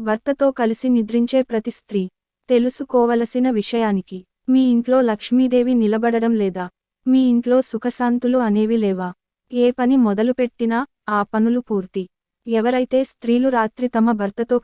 భర్తతో కలిసి నిద్రించే ప్రతి స్త్రీ తెలుసుకోవలసిన విషయానికి మీ ఇంట్లో లక్ష్మీదేవి నిలబడడం లేదా? మీ ఇంట్లో సుఖశాంతులు అనేవి లేవా? ఏ పని మొదలుపెట్టినా ఆ పనులు పూర్తి. ఎవరైతే స్త్రీలు రాత్రి తమ భర్తతో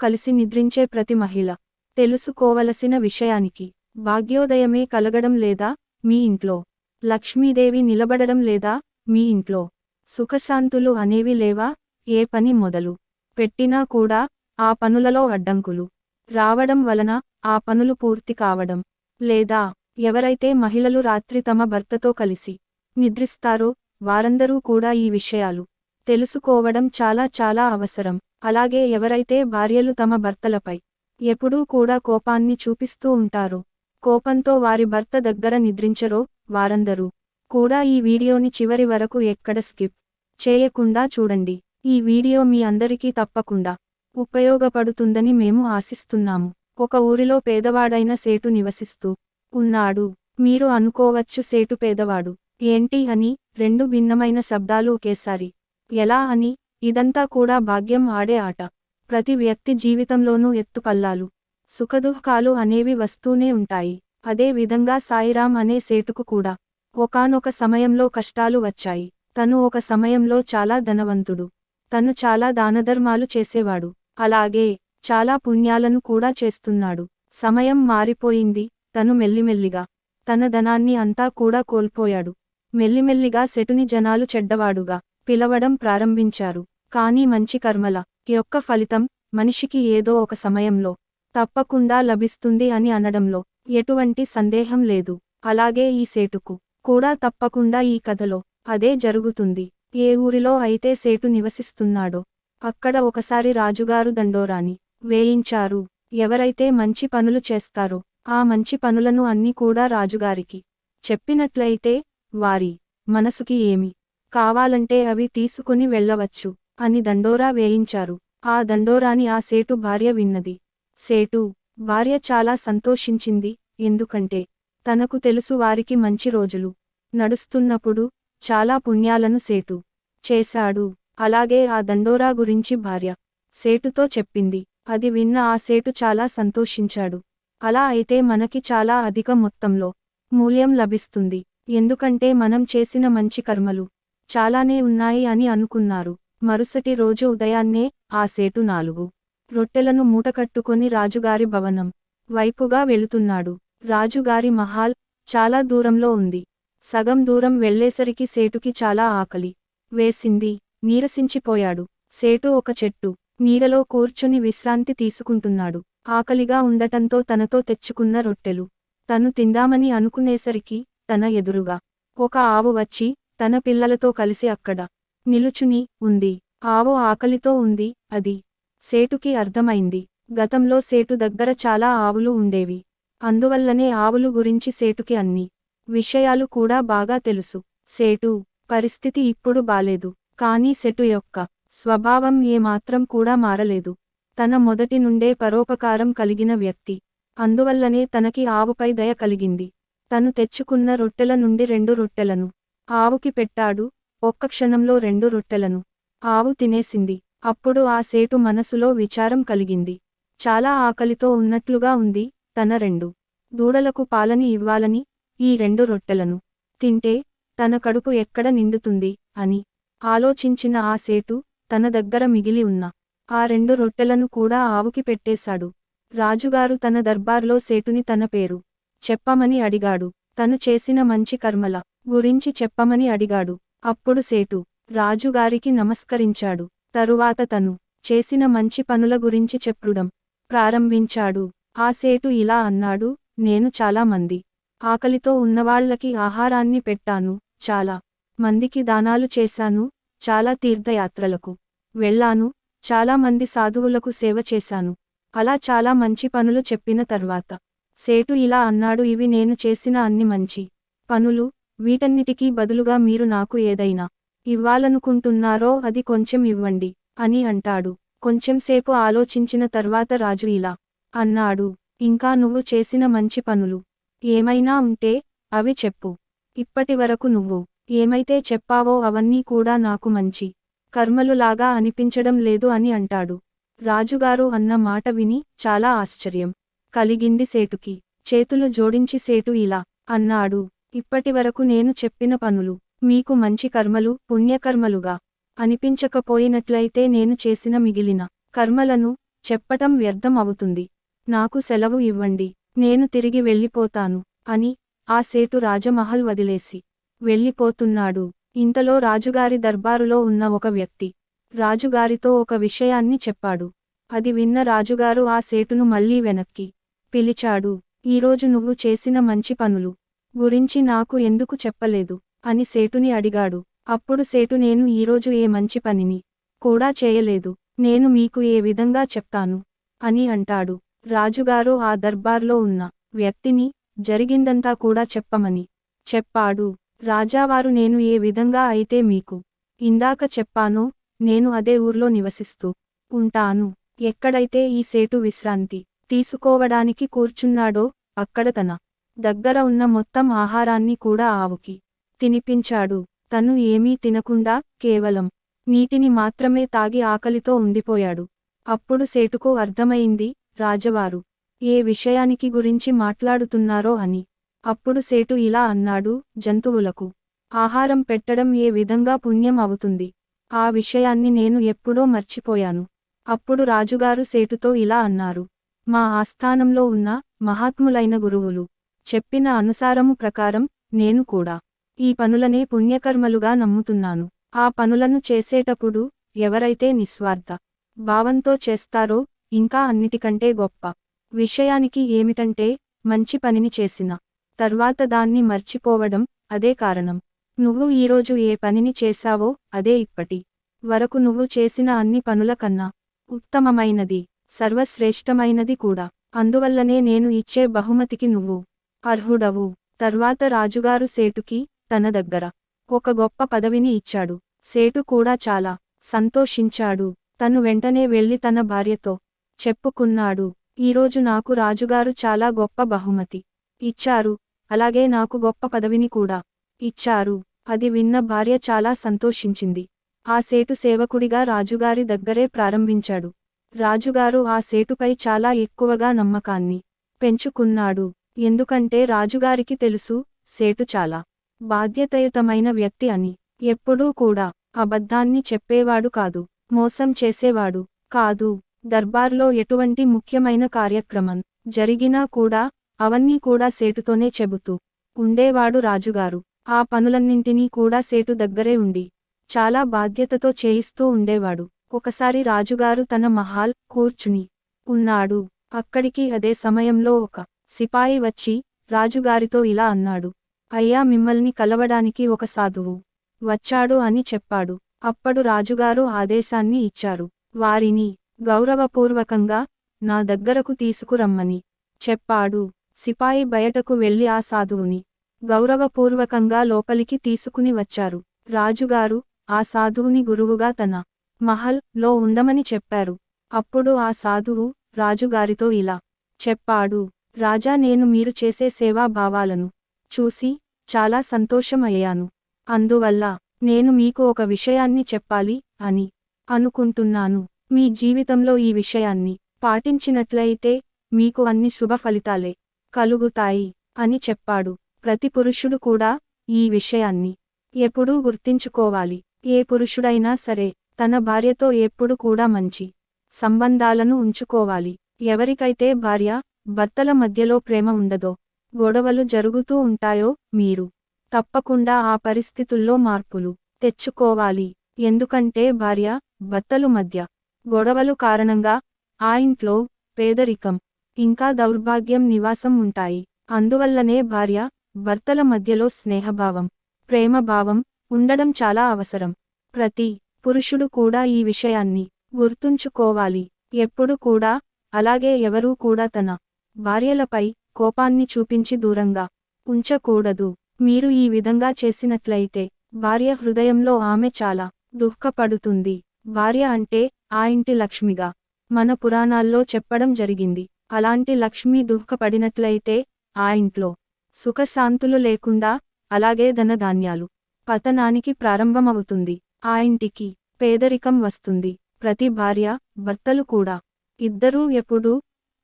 కలిసి నిద్రించే ప్రతి మహిళ తెలుసుకోవలసిన విషయానికి భాగ్యోదయమే కలగడం లేదా? మీ ఇంట్లో లక్ష్మీదేవి నిలబడడం లేదా? మీ ఇంట్లో సుఖశాంతులు అనేవి లేవా? ఏ పని మొదలు పెట్టినా కూడా ఆ పనులలో అడ్డంకులు రావడం వలన ఆ పనులు పూర్తి కావడం లేదా? ఎవరైతే మహిళలు రాత్రి తమ భర్తతో కలిసి నిద్రిస్తారో వారందరూ కూడా ఈ విషయాలు తెలుసుకోవడం చాలా చాలా అవసరం. అలాగే ఎవరైతే భార్యలు తమ భర్తలపై ఎప్పుడూ కూడా కోపాన్ని చూపిస్తూ ఉంటారో, కోపంతో వారి భర్త దగ్గర నిద్రించరో వారందరూ కూడా ఈ వీడియోని చివరి వరకు ఎక్కడ స్కిప్ చేయకుండా చూడండి. ఈ వీడియో మీ అందరికీ తప్పకుండా ఉపయోగపడుతుందని మేము ఆశిస్తున్నాము. ఒక ఊరిలో పేదవాడైన సేటు నివసిస్తూ ఉన్నాడు. మీరు అనుకోవచ్చు, సేటు పేదవాడు ఏంటి అని? రెండు భిన్నమైన శబ్దాలు ఒకేసారి ఎలా అని? ఇదంతా కూడా భాగ్యం ఆడే ఆట. ప్రతి వ్యక్తి జీవితంలోనూ ఎత్తుపల్లాలు సుఖదుఃఖాలు అనేవి వస్తూనే ఉంటాయి. అదే విధంగా సాయిరాం అనే సేటుకు కూడా ఒకానొక సమయంలో కష్టాలు వచ్చాయి. తను ఒక సమయంలో చాలా ధనవంతుడు. తను చాలా దానధర్మాలు చేసేవాడు. అలాగే చాలా పుణ్యాలను కూడా చేస్తున్నాడు. సమయం మారిపోయింది. తను మెల్లిమెల్లిగా తన ధనాన్ని అంతా కూడా కోల్పోయాడు. మెల్లిమెల్లిగా సెటుని జనాలు చెడ్డవాడుగా పిలవడం ప్రారంభించారు. కానీ మంచి కర్మల యొక్క ఫలితం మనిషికి ఏదో ఒక సమయంలో తప్పకుండా లభిస్తుంది అని అనడంలో ఎటువంటి సందేహం లేదు. అలాగే ఈ సేటుకు కూడా తప్పకుండా ఈ కథలో అదే జరుగుతుంది. ఏ ఊరిలో అయితే సేటు నివసిస్తున్నాడో అక్కడ ఒకసారి రాజుగారు దండోరాని వేయించారు. ఎవరైతే మంచి పనులు చేస్తారో ఆ మంచి పనులను అన్నీ కూడా రాజుగారికి చెప్పినట్లయితే వారి మనసుకి ఏమి కావాలంటే అవి తీసుకుని వెళ్ళవచ్చు అని దండోరా వేయించారు. ఆ దండోరాని ఆ సేటు భార్య విన్నది. సేటు భార్య చాలా సంతోషించింది. ఎందుకంటే తనకు తెలుసు వారికి మంచి రోజులు నడుస్తున్నప్పుడు చాలా పుణ్యాలను సేటు చేశాడు. అలాగే ఆ దండోరా గురించి భార్య సేటుతో చెప్పింది. అది విన్న ఆ సేటు చాలా సంతోషించాడు. అలా అయితే మనకి చాలా అధిక మొత్తంలో మూల్యం లభిస్తుంది. ఎందుకంటే మనం చేసిన మంచి కర్మలు చాలానే ఉన్నాయి అని అనుకున్నారు. మరుసటి రోజు ఉదయాన్నే ఆ సేటు 4 రొట్టెలను మూటకట్టుకొని రాజుగారి భవనం వైపుగా వెళుతున్నాడు. రాజుగారి మహాల్ చాలా దూరంలో ఉంది. సగం దూరం వెళ్ళేసరికి సేటుకి చాలా ఆకలి వేసింది. నీరసించిపోయాడు. సేటు ఒక చెట్టు నీడలో కూర్చుని విశ్రాంతి తీసుకుంటున్నాడు. ఆకలిగా ఉండటంతో తనతో తెచ్చుకున్న రొట్టెలు తను తిందామని అనుకునేసరికి తన ఎదురుగా ఒక ఆవు వచ్చి తన పిల్లలతో కలిసి అక్కడ నిలుచుని ఉంది. ఆవు ఆకలితో ఉంది. అది సేటుకి అర్థమైంది. గతంలో సేటు దగ్గర చాలా ఆవులు ఉండేవి. అందువల్లనే ఆవులు గురించి సేటుకి అన్ని విషయాలు కూడా బాగా తెలుసు. సేటు పరిస్థితి ఇప్పుడు బాలేదు. కానీ సెటు యొక్క స్వభావం ఏమాత్రం కూడా మారలేదు. తన మొదటి నుండే పరోపకారం కలిగిన వ్యక్తి. అందువల్లనే తనకి ఆవుపై దయ కలిగింది. తను తెచ్చుకున్న రొట్టెల నుండి 2 రొట్టెలను ఆవుకి పెట్టాడు. ఒక్క క్షణంలో 2 రొట్టెలను ఆవు తినేసింది. అప్పుడు ఆ సేటు మనసులో విచారం కలిగింది. చాలా ఆకలితో ఉన్నట్లుగా ఉంది. తన 2 దూడలకు పాలని ఇవ్వాలని ఈ 2 రొట్టెలను తింటే తన కడుపు ఎక్కడ నిండుతుంది అని ఆలోచించిన ఆ సేటు తన దగ్గర మిగిలి ఉన్న ఆ 2 రొట్టెలను కూడా ఆవుకి పెట్టేశాడు. రాజుగారు తన దర్బార్లో సేటుని తన పేరు చెప్పమని అడిగాడు. తను చేసిన మంచి కర్మల గురించి చెప్పమని అడిగాడు. అప్పుడు సేటు రాజుగారికి నమస్కరించాడు. తరువాత తను చేసిన మంచి పనుల గురించి చెప్పడం ప్రారంభించాడు. ఆ సేటు ఇలా అన్నాడు, నేను చాలా మంది ఆకలితో ఉన్నవాళ్లకి ఆహారాన్ని పెట్టాను. చాలా మందికి దానాలు చేశాను. చాలా తీర్థయాత్రలకు వెళ్ళాను. చాలా మంది సాధువులకు సేవ చేశాను. అలా చాలా మంచి పనులు చెప్పిన తర్వాత సేటు ఇలా అన్నాడు, ఇవి నేను చేసిన అన్ని మంచి పనులు. వీటన్నిటికీ బదులుగా మీరు నాకు ఏదైనా ఇవ్వాలనుకుంటున్నారో అది కొంచెం ఇవ్వండి అని అంటాడు. కొంచెంసేపు ఆలోచించిన తర్వాత రాజు ఇలా అన్నాడు, ఇంకా నువ్వు చేసిన మంచి పనులు ఏమైనా ఉంటే అవి చెప్పు. ఇప్పటివరకు నువ్వు ఏమైతే చెప్పావో అవన్నీ కూడా నాకు మంచి కర్మలులాగా అనిపించడం లేదు అని అంటాడు. రాజుగారు అన్న మాట విని చాలా ఆశ్చర్యం కలిగింది సేటుకి. చేతులు జోడించి సేటు ఇలా అన్నాడు, ఇప్పటివరకు నేను చెప్పిన పనులు మీకు మంచి కర్మలు, పుణ్యకర్మలుగా అనిపించకపోయినట్లయితే నేను చేసిన మిగిలిన కర్మలను చెప్పటం వ్యర్థం అవుతుంది. నాకు సెలవు ఇవ్వండి, నేను తిరిగి వెళ్ళిపోతాను అని ఆ సేటు రాజమహల్ వదిలేసి వెళ్ళిపోతున్నాడు. ఇంతలో రాజుగారి దర్బారులో ఉన్న ఒక వ్యక్తి రాజుగారితో ఒక విషయాన్ని చెప్పాడు. అది విన్న రాజుగారు ఆ సేటును మళ్ళీ వెనక్కి పిలిచాడు. ఈరోజు నువ్వు చేసిన మంచి పనులు గురించి నాకు ఎందుకు చెప్పలేదు అని సేటుని అడిగాడు. అప్పుడు సేటు, నేను ఈరోజు ఏ మంచి పనిని కూడా చేయలేదు, నేను మీకు ఏ విధంగా చెప్తాను అని అంటాడు. రాజుగారు ఆ దర్బార్లో ఉన్న వ్యక్తిని జరిగిందంతా కూడా చెప్పమని చెప్పాడు. రాజావారు, నేను ఏ విధంగా అయితే మీకు ఇందాక చెప్పానో నేను అదే ఊర్లో నివసిస్తూ ఉంటాను. ఎక్కడైతే ఈ సేటు విశ్రాంతి తీసుకోవడానికి కూర్చున్నాడో అక్కడ తన దగ్గర ఉన్న మొత్తం ఆహారాన్ని కూడా ఆవుకి తినిపించాడు. తను ఏమీ తినకుండా కేవలం నీటిని మాత్రమే తాగి ఆకలితో ఉండిపోయాడు. అప్పుడు సేటుకు అర్థమైంది రాజవారు ఏ విషయానికి గురించి మాట్లాడుతున్నారో అని. అప్పుడు సేటు ఇలా అన్నాడు, జంతువులకు ఆహారం పెట్టడం ఏ విధంగా పుణ్యం అవుతుంది, ఆ విషయాన్ని నేను ఎప్పుడో మర్చిపోయాను. అప్పుడు రాజుగారు సేటుతో ఇలా అన్నారు, మా ఆస్థానంలో ఉన్న మహాత్ములైన గురువులు చెప్పిన అనుసారము ప్రకారం నేను కూడా ఈ పనులనే పుణ్యకర్మలుగా నమ్ముతున్నాను. ఆ పనులను చేసేటప్పుడు ఎవరైతే నిస్వార్థ భావంతో చేస్తారో ఇంకా అన్నిటికంటే గొప్ప విషయానికి ఏమిటంటే మంచి పనిని చేసిన తర్వాత దాన్ని మర్చిపోవడం, అదే కారణం. నువ్వు ఈరోజు ఏ పనిని చేశావో అదే ఇప్పటి వరకు నువ్వు చేసిన అన్ని పనుల కన్నా ఉత్తమమైనది, సర్వశ్రేష్టమైనది కూడా. అందువల్లనే నేను ఇచ్చే బహుమతికి నువ్వు అర్హుడవు. తర్వాత రాజుగారు సేటుకి తన దగ్గర ఒక గొప్ప పదవిని ఇచ్చాడు. సేటు కూడా చాలా సంతోషించాడు. తను వెంటనే వెళ్లి తన భార్యతో చెప్పుకున్నాడు, ఈరోజు నాకు రాజుగారు చాలా గొప్ప బహుమతి ఇచ్చారు, అలాగే నాకు గొప్ప పదవిని కూడా ఇచ్చారు. అది విన్న భార్య చాలా సంతోషించింది. ఆ సేటు సేవకుడిగా రాజుగారి దగ్గరే ప్రారంభించాడు. రాజుగారు ఆ సేటుపై చాలా ఎక్కువగా నమ్మకాన్ని పెంచుకున్నాడు. ఎందుకంటే రాజుగారికి తెలుసు సేటు చాలా బాధ్యతాయుతమైన వ్యక్తి అని. ఎప్పుడూ కూడా అబద్ధాన్ని చెప్పేవాడు కాదు, మోసం చేసేవాడు కాదు. దర్బార్లో ఎటువంటి ముఖ్యమైన కార్యక్రమం జరిగినా కూడా అవన్నీ కూడా సేటుతోనే చెబుతూ ఉండేవాడు రాజుగారు. ఆ పనులన్నింటినీ కూడా సేటు దగ్గరే ఉండి చాలా బాధ్యతతో చేయిస్తూ ఉండేవాడు. ఒకసారి రాజుగారు తన మహాల్ కూర్చుని ఉన్నాడు. అక్కడికి అదే సమయంలో ఒక సిపాయి వచ్చి రాజుగారితో ఇలా అన్నాడు, అయ్యా, మిమ్మల్ని కలవడానికి ఒక సాధువు వచ్చాడు అని చెప్పాడు. అప్పుడు రాజుగారు ఆదేశాన్ని ఇచ్చారు, వారిని గౌరవపూర్వకంగా నా దగ్గరకు తీసుకురమ్మని చెప్పాడు. సిపాయి బయటకు వెళ్లి ఆ సాధువుని గౌరవపూర్వకంగా లోపలికి తీసుకుని వచ్చారు. రాజుగారు ఆ సాధువుని గురువుగా తన మహల్ లో ఉండమని చెప్పారు. అప్పుడు ఆ సాధువు రాజుగారితో ఇలా చెప్పాడు, రాజా, నేను మీరు చేసే సేవా భావాలను చూసి చాలా సంతోషం అయ్యాను. అందువల్ల నేను మీకు ఒక విషయాన్ని చెప్పాలి అని అనుకుంటున్నాను. మీ జీవితంలో ఈ విషయాన్ని పాటించినట్లయితే మీకు అన్ని శుభ ఫలితాలే కలుగుతాయి అని చెప్పాడు. ప్రతి పురుషుడు కూడా ఈ విషయాన్ని ఎప్పుడూ గుర్తించుకోవాలి. ఏ పురుషుడైనా సరే తన భార్యతో ఎప్పుడు కూడా మంచి సంబంధాలను ఉంచుకోవాలి. ఎవరికైతే భార్య భర్తల మధ్యలో ప్రేమ ఉండదో, గొడవలు జరుగుతూ ఉంటాయో, మీరు తప్పకుండా ఆ పరిస్థితుల్లో మార్పులు తెచ్చుకోవాలి. ఎందుకంటే భార్య భర్తలు మధ్య గొడవలు కారణంగా ఆ ఇంట్లో పేదరికం ఇంకా దౌర్భాగ్యం నివాసం ఉంటాయి. అందువల్లనే భార్య భర్తల మధ్యలో స్నేహభావం, ప్రేమభావం ఉండడం చాలా అవసరం. ప్రతి పురుషుడు కూడా ఈ విషయాన్ని గుర్తుంచుకోవాలి. ఎప్పుడు కూడా అలాగే ఎవరూ కూడా తన భార్యలపై కోపాన్ని చూపించి దూరంగా ఉంచకూడదు. మీరు ఈ విధంగా చేసినట్లయితే భార్య హృదయంలో ఆమె చాలా దుఃఖపడుతుంది. భార్య అంటే ఆ ఇంటి లక్ష్మిగా మన పురాణాల్లో చెప్పడం జరిగింది. అలాంటి లక్ష్మి దుఃఖపడినట్లయితే ఆ ఇంట్లో సుఖశాంతులు లేకుండా, అలాగే ధనధాన్యాలు పతనానికి ప్రారంభమవుతుంది. ఆ ఇంటికి పేదరికం వస్తుంది. ప్రతి భార్య భర్తలు కూడా ఇద్దరూ ఎప్పుడూ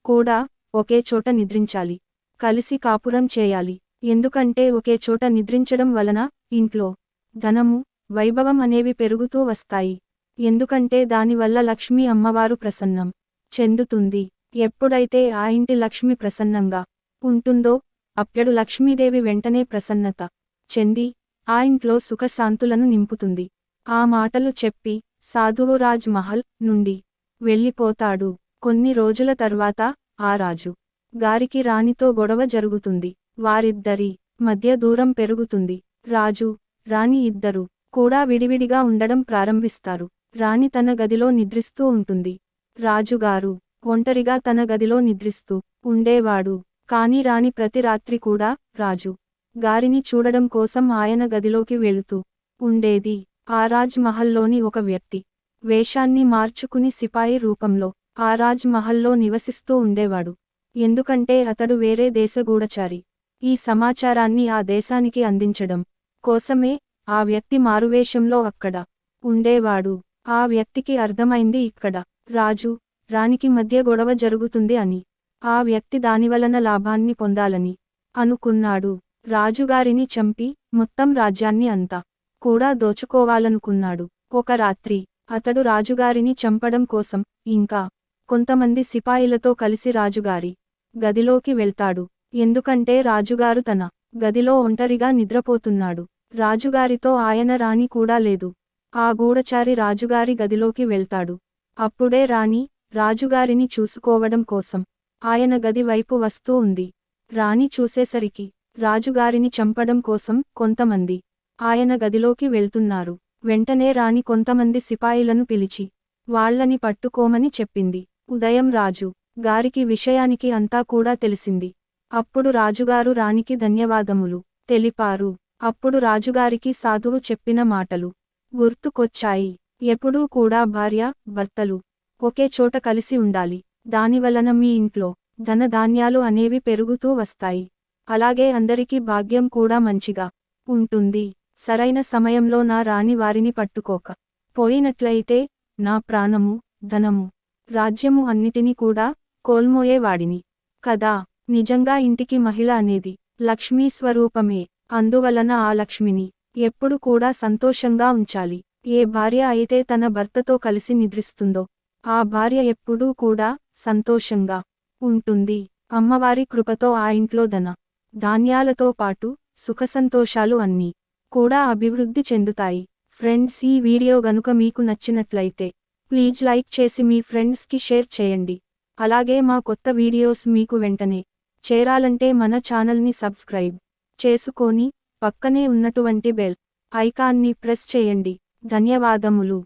కూడా ఒకే చోట నిద్రించాలి, కలిసి కాపురం చేయాలి. ఎందుకంటే ఒకే చోట నిద్రించడం వలన ఇంట్లో ధనము వైభవం అనేవి పెరుగుతూ వస్తాయి. ఎందుకంటే దానివల్ల లక్ష్మీ అమ్మవారు ప్రసన్నం చెందుతుంది. ఎప్పుడైతే ఆ ఇంటి లక్ష్మి ప్రసన్నంగా ఉంటుందో అప్పుడు లక్ష్మీదేవి వెంటనే ప్రసన్నత చెంది ఆ ఇంట్లో సుఖశాంతులను నింపుతుంది. ఆ మాటలు చెప్పి సాధువు రాజ్ మహల్ నుండి వెళ్ళిపోతాడు. కొన్ని రోజుల తర్వాత ఆ రాజు గారికి రాణితో గొడవ జరుగుతుంది. వారిద్దరి మధ్య దూరం పెరుగుతుంది. రాజు రాణి ఇద్దరు కూడా విడివిడిగా ఉండడం ప్రారంభిస్తారు. రాణి తన గదిలో నిద్రిస్తూ ఉంటుంది. రాజుగారు ఒంటరిగా తన గదిలో నిద్రిస్తూ ఉండేవాడు. కాని రాణి ప్రతి రాత్రి కూడా రాజు గారిని చూడడం కోసం ఆయన గదిలోకి వెళుతూ ఉండేది. ఆ రాజ్ మహల్లోని ఒక వ్యక్తి వేషాన్ని మార్చుకుని సిపాయి రూపంలో ఆ రాజ్ మహల్లో నివసిస్తూ ఉండేవాడు. ఎందుకంటే అతడు వేరే దేశగూఢచారి. ఈ సమాచారాన్ని ఆ దేశానికి అందించడం కోసమే ఆ వ్యక్తి మారువేషంలో అక్కడ ఉండేవాడు. ఆ వ్యక్తికి అర్థమైంది ఇక్కడ రాజు రాణికి మధ్య గొడవ జరుగుతుంది అని. ఆ వ్యక్తి దానివలన లాభాన్ని పొందాలని అనుకున్నాడు. రాజుగారిని చంపి మొత్తం రాజ్యాన్ని అంతా కూడా దోచుకోవాలనుకున్నాడు. ఒక రాత్రి అతడు రాజుగారిని చంపడం కోసం ఇంకా కొంతమంది సిపాయిలతో కలిసి రాజుగారి గదిలోకి వెళ్తాడు. ఎందుకంటే రాజుగారు తన గదిలో ఒంటరిగా నిద్రపోతున్నాడు. రాజుగారితో ఆయన రాణి కూడా లేదు. ఆ గూఢచారి రాజుగారి గదిలోకి వెళ్తాడు. అప్పుడే రాణి రాజుగారిని చూసుకోవడం కోసం ఆయన గది వైపు వస్తూ ఉంది. రాణి చూసేసరికి రాజుగారిని చంపడం కోసం కొంతమంది ఆయన గదిలోకి వెళ్తున్నారు. వెంటనే రాణి కొంతమంది సిపాయిలను పిలిచి వాళ్ళని పట్టుకోమని చెప్పింది. ఉదయం రాజు గారికి విషయానికి అంతా కూడా తెలిసింది. అప్పుడు రాజుగారు రాణికి ధన్యవాదములు తెలిపారు. అప్పుడు రాజుగారికి సాధువు చెప్పిన మాటలు గుర్తుకొచ్చాయి. ఎప్పుడూ కూడా భార్య భర్తలు ఒకే చోట కలిసి ఉండాలి. దానివలన మీ ఇంట్లో ధన ధాన్యాలు అనేవి పెరుగుతూ వస్తాయి. అలాగే అందరికీ భాగ్యం కూడా మంచిగా ఉంటుంది. సరైన సమయంలో నా రాణి వారిని పట్టుకోక పోయినట్లయితే నా ప్రాణము ధనము రాజ్యము అన్నిటినీ కూడా కోల్మోయేవాడిని కదా. నిజంగా ఇంటికి మహిళ అనేది లక్ష్మీ స్వరూపమే. అందువలన ఆ లక్ష్మిని ఎప్పుడు కూడా సంతోషంగా ఉంచాలి. ఏ భార్య అయితే తన భర్తతో కలిసి నిద్రిస్తుందో ఆ భార్య ఎప్పుడూ కూడా సంతోషంగా ఉంటుంది. అమ్మవారి కృపతో ఆ ఇంట్లో ధన ధాన్యాలతో పాటు సుఖసంతోషాలు అన్నీ కూడా అభివృద్ధి చెందుతాయి. ఫ్రెండ్స్, ఈ వీడియో గనుక మీకు నచ్చినట్లయితే ప్లీజ్ లైక్ చేసి మీ ఫ్రెండ్స్కి షేర్ చేయండి. అలాగే మా కొత్త వీడియోస్ మీకు వెంటనే చేరాలంటే మన ఛానల్ని సబ్స్క్రైబ్ చేసుకొని పక్కనే ఉన్నటువంటి బెల్ ఐకాన్ని ప్రెస్ చేయండి. ధన్యవాదములు.